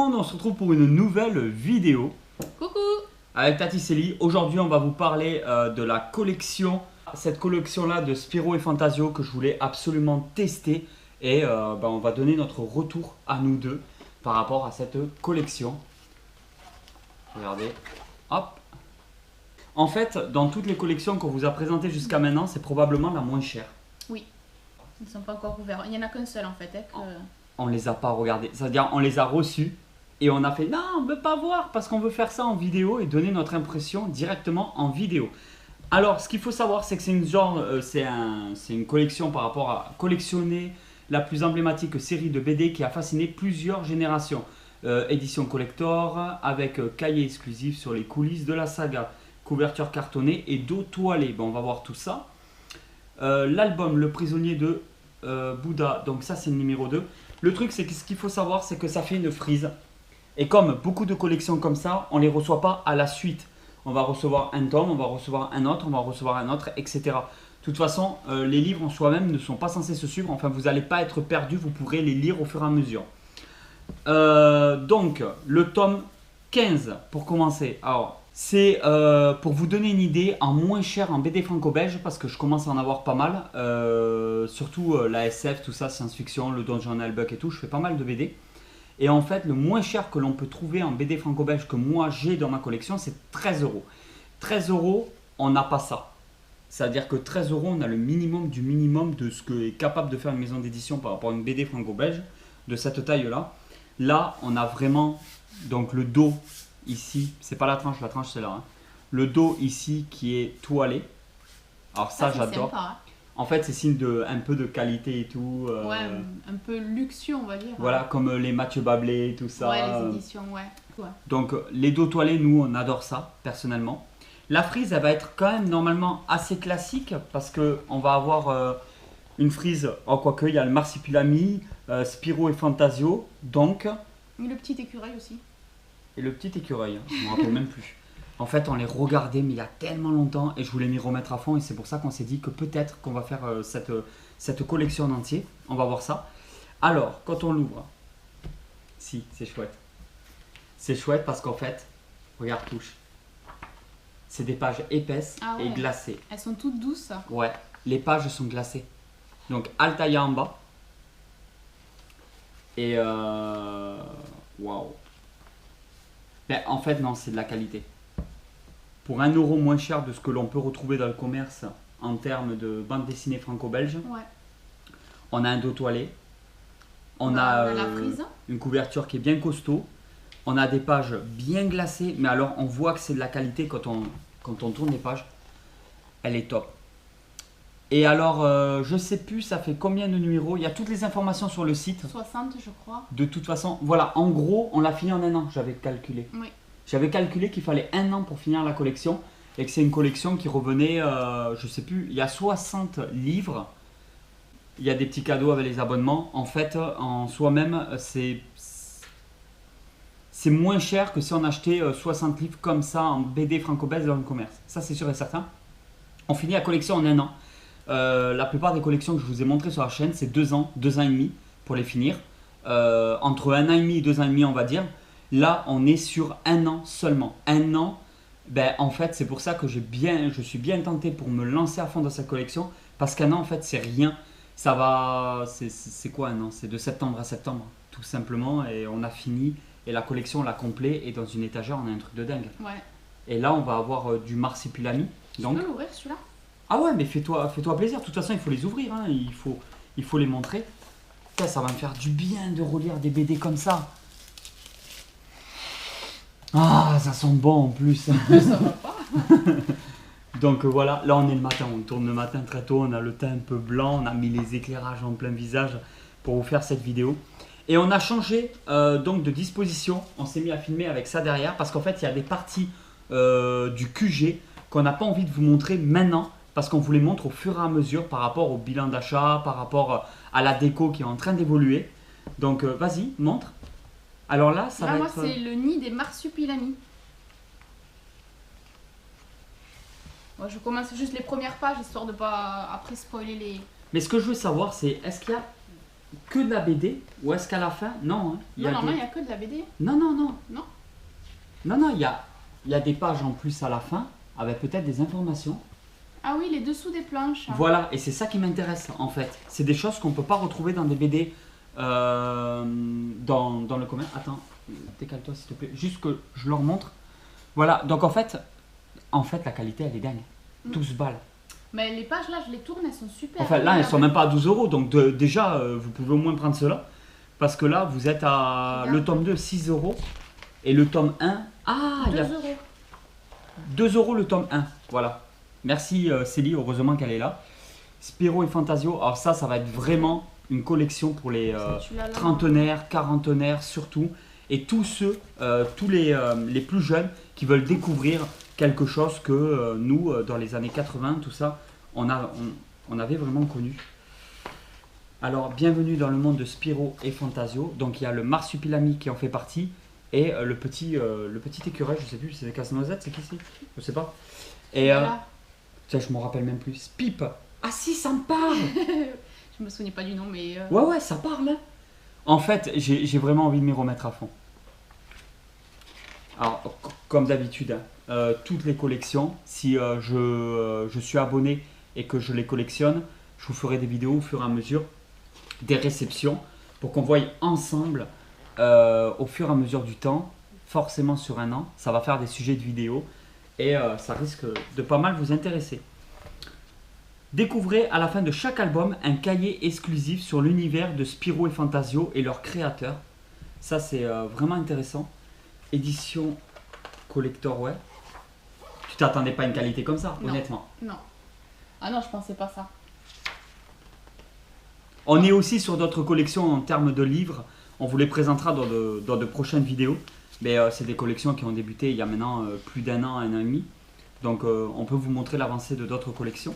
monde, on se retrouve pour une nouvelle vidéo. Coucou. Avec Tati Célie. Aujourd'hui, on va vous parler de la collection. Cette collection-là de Spirou et Fantasio que je voulais absolument tester. Et on va donner notre retour à nous deux par rapport à cette collection. Regardez. Hop. En fait, dans toutes les collections qu'on vous a présentées jusqu'à maintenant, c'est probablement la moins chère. Oui. Ils ne sont pas encore ouverts. Il n'y en a qu'un seul en fait. On les a pas regardés. C'est-à-dire, on les a reçus. Et on a fait, non, on ne veut pas voir parce qu'on veut faire ça en vidéo et donner notre impression directement en vidéo. Alors, ce qu'il faut savoir, c'est que c'est une collection par rapport à collectionner la plus emblématique série de BD qui a fasciné plusieurs générations. Édition collector, avec cahier exclusif sur les coulisses de la saga, couverture cartonnée et dos toilé. Bon, on va voir tout ça. L'album Le prisonnier de Bouddha, donc ça c'est le numéro 2. Le truc, c'est que ce qu'il faut savoir, c'est que ça fait une frise. Et comme beaucoup de collections comme ça, on ne les reçoit pas à la suite. On va recevoir un tome, on va recevoir un autre, on va recevoir un autre, etc. De toute façon, les livres en soi-même ne sont pas censés se suivre. Enfin, vous n'allez pas être perdu, vous pourrez les lire au fur et à mesure. Donc, le tome 15, pour commencer. Alors, c'est pour vous donner une idée, en moins cher en BD franco-belge, parce que je commence à en avoir pas mal. Surtout la SF, tout ça, science-fiction, le Donjon Buck et tout, je fais pas mal de BD. Et en fait, le moins cher que l'on peut trouver en BD franco-belge que moi j'ai dans ma collection, c'est 13 €. 13 €, on n'a pas ça. C'est-à-dire que 13 €, on a le minimum du minimum de ce que est capable de faire une maison d'édition par rapport à une BD franco-belge de cette taille-là. Là, on a vraiment donc le dos ici, c'est pas la tranche c'est là. Hein. Le dos ici qui est toilé. Alors ça, j'adore. Sympa, hein. En fait, c'est signe de un peu de qualité et tout. Ouais, un peu luxueux, on va dire. Voilà, comme les Mathieu Bablé, tout ça. Ouais, les éditions, ouais. Donc, les dos toilés, nous, on adore ça, personnellement. La frise, elle va être quand même normalement assez classique parce qu'on va avoir une frise, oh, quoique, il y a le Marsupilami, Spirou et Fantasio, donc. Et le petit écureuil aussi. Et le petit écureuil, hein, je ne me rappelle même plus. En fait, on les regardait, mais il y a tellement longtemps, et je voulais m'y remettre à fond, et c'est pour ça qu'on s'est dit que peut-être qu'on va faire cette collection en entier. On va voir ça. Alors, quand on l'ouvre, si, c'est chouette. C'est chouette parce qu'en fait, regarde, touche. C'est des pages épaisses et glacées. Elles sont toutes douces. Ouais, les pages sont glacées. Donc, Altaïa en bas. Et waouh. Ben, en fait, non, c'est de la qualité. Pour 1 € moins cher de ce que l'on peut retrouver dans le commerce en termes de bande dessinée franco-belge, on a un dos toilé, on a la frise. une couverture qui est bien costaud, on a des pages bien glacées, mais alors on voit que c'est de la qualité quand on tourne les pages, elle est top. Et alors, je sais plus, ça fait combien de numéros? Il y a toutes les informations sur le site. 60, je crois. De toute façon, voilà, en gros, on l'a fini en 1 an, j'avais calculé. Oui. J'avais calculé qu'il fallait 1 an pour finir la collection et que c'est une collection qui revenait, je sais plus, il y a 60 livres. Il y a des petits cadeaux avec les abonnements. En fait, en soi-même, c'est moins cher que si on achetait 60 livres comme ça en BD franco-belge dans le commerce. Ça, c'est sûr et certain. On finit la collection en 1 an. La plupart des collections que je vous ai montrées sur la chaîne, c'est 2 ans, 2 ans et demi pour les finir. Entre 1 an et demi et 2 ans et demi, on va dire. Là, on est sur 1 an seulement. 1 an, ben, en fait, c'est pour ça que je suis bien tenté pour me lancer à fond dans cette collection. Parce qu'1 an, en fait, c'est rien. Ça va. C'est quoi 1 an? C'est de septembre à septembre, tout simplement. Et on a fini. Et la collection, on l'a complet. Et dans une étagère, on a un truc de dingue. Ouais. Et là, on va avoir du Marsupilami. Tu peux l'ouvrir celui-là? Ah ouais, mais fais-toi plaisir. De toute façon, il faut les ouvrir. Hein. Il faut les montrer. Putain, ça va me faire du bien de relire des BD comme ça. Ah, ça sent bon en plus. Ça va pas. Donc voilà, là on est le matin, on tourne le matin très tôt, on a le teint un peu blanc, on a mis les éclairages en plein visage pour vous faire cette vidéo. Et on a changé donc de disposition, on s'est mis à filmer avec ça derrière parce qu'en fait il y a des parties du QG qu'on n'a pas envie de vous montrer maintenant parce qu'on vous les montre au fur et à mesure par rapport au bilan d'achat, par rapport à la déco qui est en train d'évoluer. Donc vas-y, montre. Alors là, ça va moi, être... c'est le nid des Marsupilami. Moi, je commence juste les premières pages, histoire de pas après spoiler les... Mais ce que je veux savoir, c'est est-ce qu'il y a que de la BD ou est-ce qu'à la fin, non, hein, Non, normalement, il n'y a que de la BD. Non, non, non. Non. Non, il y a des pages en plus à la fin avec peut-être des informations. Ah oui, les dessous des planches. Voilà, et c'est ça qui m'intéresse en fait. C'est des choses qu'on ne peut pas retrouver dans des BD dans le commun. Attends, décale-toi s'il te plaît, juste que je leur montre. Voilà, donc en fait, la qualité elle est dingue. 12 balles. Mais les pages là, je les tourne, elles sont super. Enfin là, elles sont même pas à 12 euros, donc déjà, vous pouvez au moins prendre cela. Parce que là, vous êtes à le tome 2, 6 euros. Et le tome 1, 2 euros. 2 euros le tome 1. Voilà. Merci Célie, heureusement qu'elle est là. Spirou et Fantasio, alors ça va être vraiment une collection pour les trentenaires, quarantenaires surtout. Et tous ceux, tous les plus jeunes qui veulent découvrir quelque chose que nous, dans les années 80, tout ça, on avait vraiment connu. Alors, bienvenue dans le monde de Spirou et Fantasio. Donc, il y a le Marsupilami qui en fait partie et le petit écureuil, je sais plus, c'est Casse-Noisette, c'est qui c'est? Je sais pas. Et Voilà. tiens, je me rappelle même plus. Spip. Ah si, ça me parle. Je me souviens pas du nom, mais. Ouais, ça parle. Hein. En fait, j'ai vraiment envie de m'y remettre à fond. Alors, comme d'habitude, hein, toutes les collections, si je suis abonné et que je les collectionne, je vous ferai des vidéos au fur et à mesure, des réceptions, pour qu'on voie ensemble, au fur et à mesure du temps, forcément sur un an, ça va faire des sujets de vidéos et ça risque de pas mal vous intéresser. Découvrez à la fin de chaque album un cahier exclusif sur l'univers de Spirou et Fantasio et leurs créateurs. Ça c'est vraiment intéressant. Édition collector, ouais. Tu t'attendais pas à une qualité comme ça, Non. honnêtement. Non. Ah non, je pensais pas ça. On est aussi sur d'autres collections en termes de livres. On vous les présentera dans de prochaines vidéos. Mais c'est des collections qui ont débuté il y a maintenant plus d'un an et demi. Donc on peut vous montrer l'avancée de d'autres collections.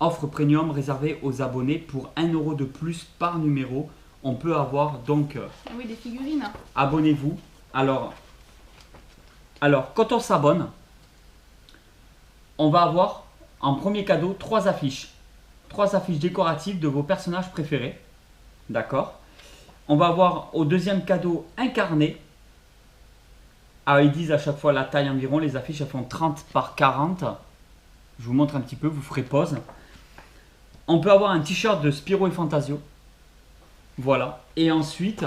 Offre premium réservée aux abonnés pour 1 euro de plus par numéro. On peut avoir donc... Ah oui, des figurines. Abonnez-vous. Alors, quand on s'abonne, on va avoir en premier cadeau 3 affiches. 3 affiches décoratives de vos personnages préférés. D'accord. On va avoir au deuxième cadeau un carnet. Alors ils disent à chaque fois la taille environ. Les affiches elles font 30 par 40. Je vous montre un petit peu, vous ferez pause. On peut avoir un t-shirt de Spirou et Fantasio. Voilà. Et ensuite,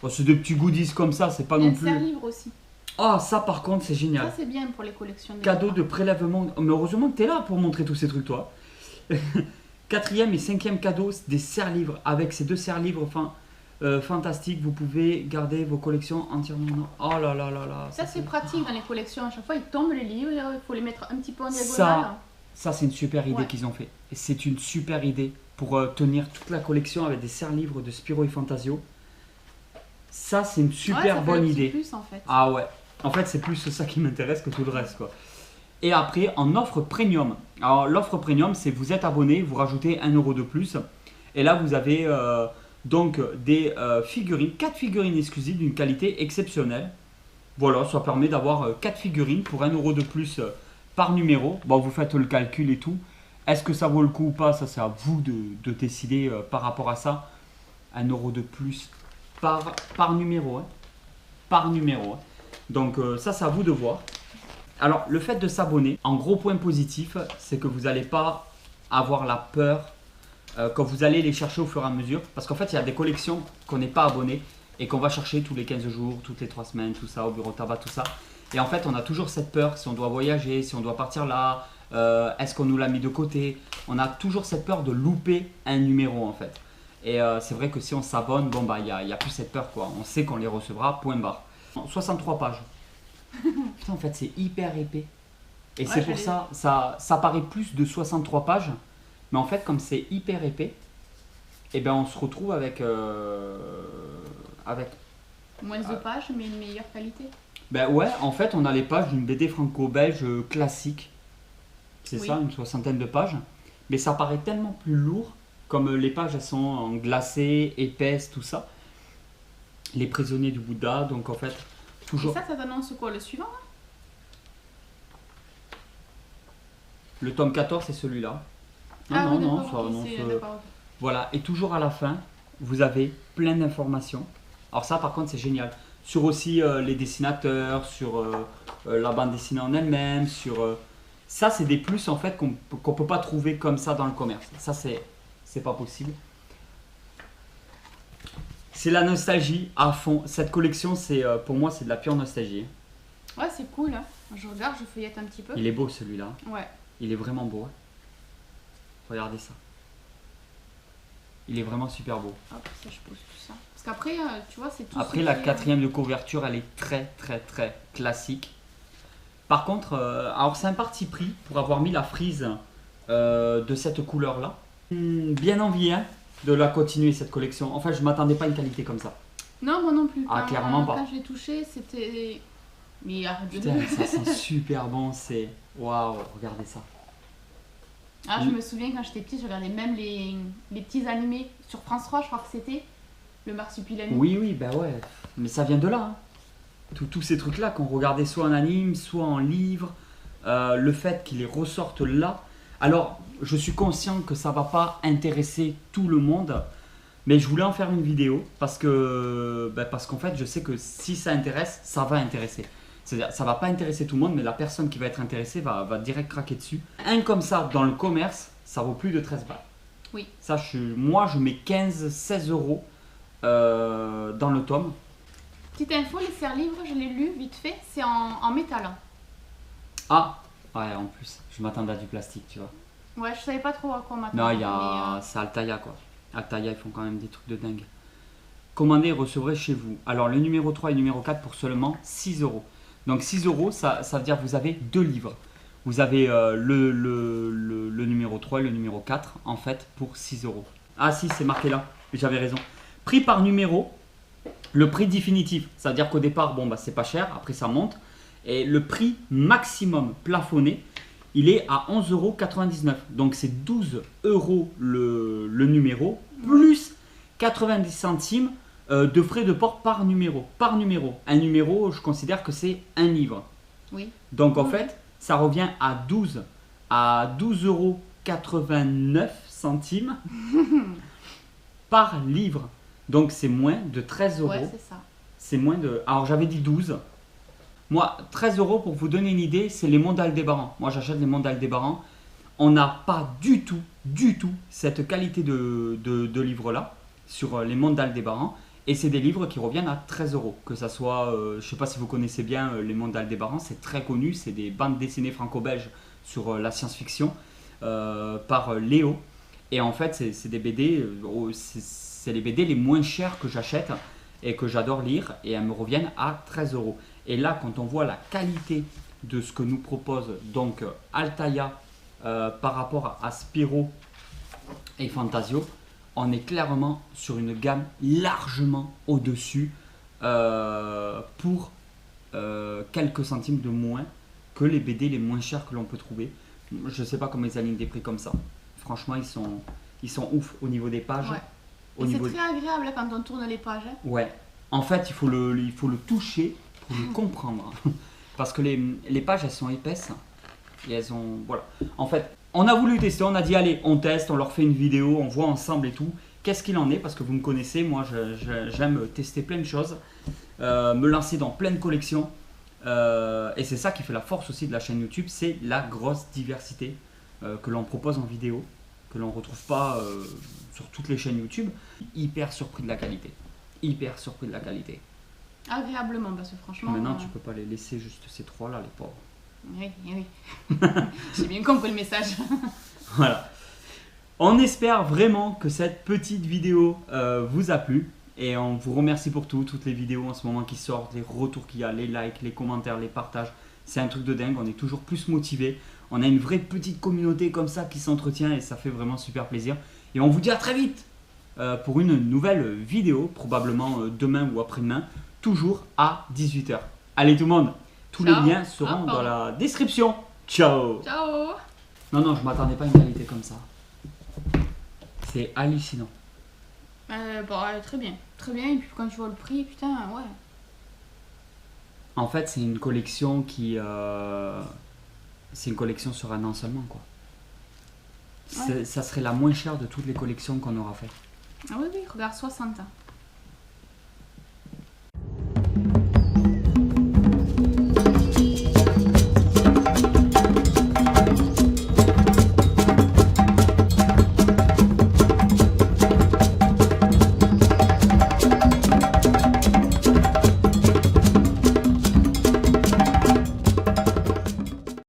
c'est des petits goodies comme ça, c'est pas non plus... un serre-livre aussi. Ah, ça par contre c'est génial. Ça c'est bien pour les collections. Cadeau de prélèvement. Mais heureusement que tu es là pour montrer tous ces trucs, toi. 4e et 5e cadeau, des serre-livres. Avec ces 2 serre-livres fantastiques, vous pouvez garder vos collections entièrement. Oh là là là là. Ça c'est pratique dans les collections. À chaque fois, ils tombent les livres, il faut les mettre un petit peu en diagonale. Ça c'est une super idée qu'ils ont fait. Et c'est une super idée pour tenir toute la collection avec des serre-livres de Spirou et Fantasio. Ça c'est une super bonne idée. Plus, en fait. Ah ouais. En fait, c'est plus ça qui m'intéresse que tout le reste, quoi. Et après, en offre premium. Alors, l'offre premium, c'est vous êtes abonné, vous rajoutez 1 euro de plus. Et là, vous avez donc des figurines, 4 figurines exclusives d'une qualité exceptionnelle. Voilà, ça permet d'avoir 4 figurines pour 1 euro de plus par numéro. Bon, vous faites le calcul et tout. Est-ce que ça vaut le coup ou pas? Ça, c'est à vous de décider par rapport à ça. 1 euro de plus par numéro. Hein. Par numéro. Hein. Donc ça, c'est à vous de voir. Alors, le fait de s'abonner, en gros point positif, c'est que vous n'allez pas avoir la peur quand vous allez les chercher au fur et à mesure. Parce qu'en fait, il y a des collections qu'on n'est pas abonné et qu'on va chercher tous les 15 jours, toutes les 3 semaines, tout ça, au bureau de tabac, tout ça. Et en fait, on a toujours cette peur, si on doit voyager, si on doit partir là, est-ce qu'on nous l'a mis de côté? On a toujours cette peur de louper un numéro en fait. Et c'est vrai que si on s'abonne, bon bah il n'y a plus cette peur quoi. On sait qu'on les recevra, point barre. 63 pages. Putain, en fait, c'est hyper épais. Et c'est pour ça, ça paraît plus de 63 pages. Mais en fait, comme c'est hyper épais, et ben on se retrouve avec moins de pages, mais une meilleure qualité. Ben ouais, en fait, on a les pages d'une BD franco-belge classique. C'est ça, une 60aine de pages. Mais ça paraît tellement plus lourd, comme les pages elles sont en glacé, épaisses, tout ça. Les prisonniers du Bouddha, donc en fait, toujours... Et ça t'annonce quoi, le suivant là? Le tome 14, c'est celui-là. Non, non, ça annonce... Voilà, et toujours à la fin, vous avez plein d'informations. Alors ça, par contre, c'est génial. Sur aussi les dessinateurs, sur la bande dessinée en elle-même, sur... ça, c'est des plus en fait qu'on peut pas trouver comme ça dans le commerce. Ça, c'est pas possible. C'est la nostalgie à fond. Cette collection, c'est pour moi, c'est de la pure nostalgie. Ouais, c'est cool. Hein. Je regarde, je feuillette un petit peu. Il est beau celui-là. Ouais. Il est vraiment beau. Hein. Regardez ça. Il est vraiment super beau. Hop, ça, je pose tout ça. Parce qu'après, tu vois, c'est tout. Après, la quatrième de couverture, elle est très classique. Par contre, alors c'est un parti pris pour avoir mis la frise de cette couleur-là. Bien envie hein, de la continuer cette collection. Enfin, je m'attendais pas à une qualité comme ça. Non, moi non plus. Ah, clairement pas. Quand je l'ai touché, c'était... Mais arrête de... Putain, ça sent super bon. C'est... Waouh, regardez ça. Ah, je me souviens quand j'étais petite, je regardais même les petits animés sur France 3, je crois que c'était le Marsupilami. Oui, bah ouais. Mais ça vient de là. Hein. Tous ces trucs-là qu'on regardait soit en anime, soit en livre. Le fait qu'ils les ressortent là. Alors, je suis conscient que ça va pas intéresser tout le monde. Mais je voulais en faire une vidéo parce qu'en fait, je sais que si ça intéresse, ça va intéresser. C'est-à-dire, ça va pas intéresser tout le monde, mais la personne qui va être intéressée va direct craquer dessus. Un comme ça, dans le commerce, ça vaut plus de 13 balles. Oui. Ça, moi, je mets 15-16 euros dans le tome. Petite info, les serre-livres, je l'ai lu vite fait, c'est en métal. Hein. Ah, ouais, en plus, je m'attendais à du plastique, tu vois. Ouais, je savais pas trop à quoi m'attendre. Non, c'est Altaïa, quoi. Altaïa, ils font quand même des trucs de dingue. Commandez et recevrez chez vous. Alors, le numéro 3 et le numéro 4 pour seulement 6 euros. Donc 6 euros, ça veut dire que vous avez 2 livres. Vous avez le numéro 3 et le numéro 4, en fait, pour 6 euros. Ah si, c'est marqué là, j'avais raison. Prix par numéro, le prix définitif, ça veut dire qu'au départ, bon, bah, c'est pas cher, après ça monte. Et le prix maximum plafonné, il est à 11,99 €. Donc c'est 12 euros le numéro, plus 90 centimes de frais de port par numéro. Par numéro. Un numéro, je considère que c'est un livre. Oui. Donc en fait, ça revient à 12,89 € par livre. Donc c'est moins de 13 euros. Ouais, c'est ça. C'est moins de... Alors j'avais dit 12. Moi, 13 euros pour vous donner une idée, c'est les monts d'Aldébaran. Moi j'achète les monts d'Aldébaran. On n'a pas du tout cette qualité de livre-là sur les monts d'Aldébaran. Et c'est des livres qui reviennent à 13 euros. Que ça soit, je ne sais pas si vous connaissez bien les monts d'Aldébaran, c'est très connu. C'est des bandes dessinées franco-belges sur la science-fiction par Léo. Et en fait, c'est des BD, c'est les BD les moins chers que j'achète et que j'adore lire. Et elles me reviennent à 13 euros. Et là, quand on voit la qualité de ce que nous propose donc Altaïa par rapport à Spirou et Fantasio, on est clairement sur une gamme largement au-dessus pour quelques centimes de moins que les BD les moins chers que l'on peut trouver. Je ne sais pas comment ils alignent des prix comme ça. Franchement, ils sont ouf au niveau des pages. Ouais. Et c'est très agréable quand on tourne les pages. Hein. Ouais. En fait, il faut le toucher pour le comprendre. Parce que les pages, elles sont épaisses. Et elles ont... Voilà. En fait, on a voulu tester, on a dit allez, on teste, on leur fait une vidéo, on voit ensemble et tout. Qu'est-ce qu'il en est? Parce que vous me connaissez, moi j'aime tester plein de choses, me lancer dans plein de collections. Et c'est ça qui fait la force aussi de la chaîne YouTube, c'est la grosse diversité que l'on propose en vidéo, que l'on ne retrouve pas sur toutes les chaînes YouTube. Hyper surpris de la qualité. Hyper surpris de la qualité. Agréablement, parce que franchement... Maintenant, tu peux pas les laisser juste ces trois-là, les pauvres. Oui. J'ai bien compris le message. Voilà. On espère vraiment que cette petite vidéo vous a plu. Et on vous remercie pour tout, toutes les vidéos en ce moment qui sortent, les retours qu'il y a, les likes, les commentaires, les partages. C'est un truc de dingue, on est toujours plus motivés. On a une vraie petite communauté comme ça qui s'entretient et ça fait vraiment super plaisir. Et on vous dit à très vite pour une nouvelle vidéo, probablement demain ou après-demain, toujours à 18 h. Allez tout le monde, tous les liens seront dans la description. Ciao. Ciao. Non, je m'attendais pas à une qualité comme ça. C'est hallucinant. Très bien. Très bien, et puis quand tu vois le prix, putain, ouais. En fait, c'est une collection qui... c'est une collection sur un an seulement, quoi. Ouais. Ça serait la moins chère de toutes les collections qu'on aura fait. Ah oui, oui, regarde 60.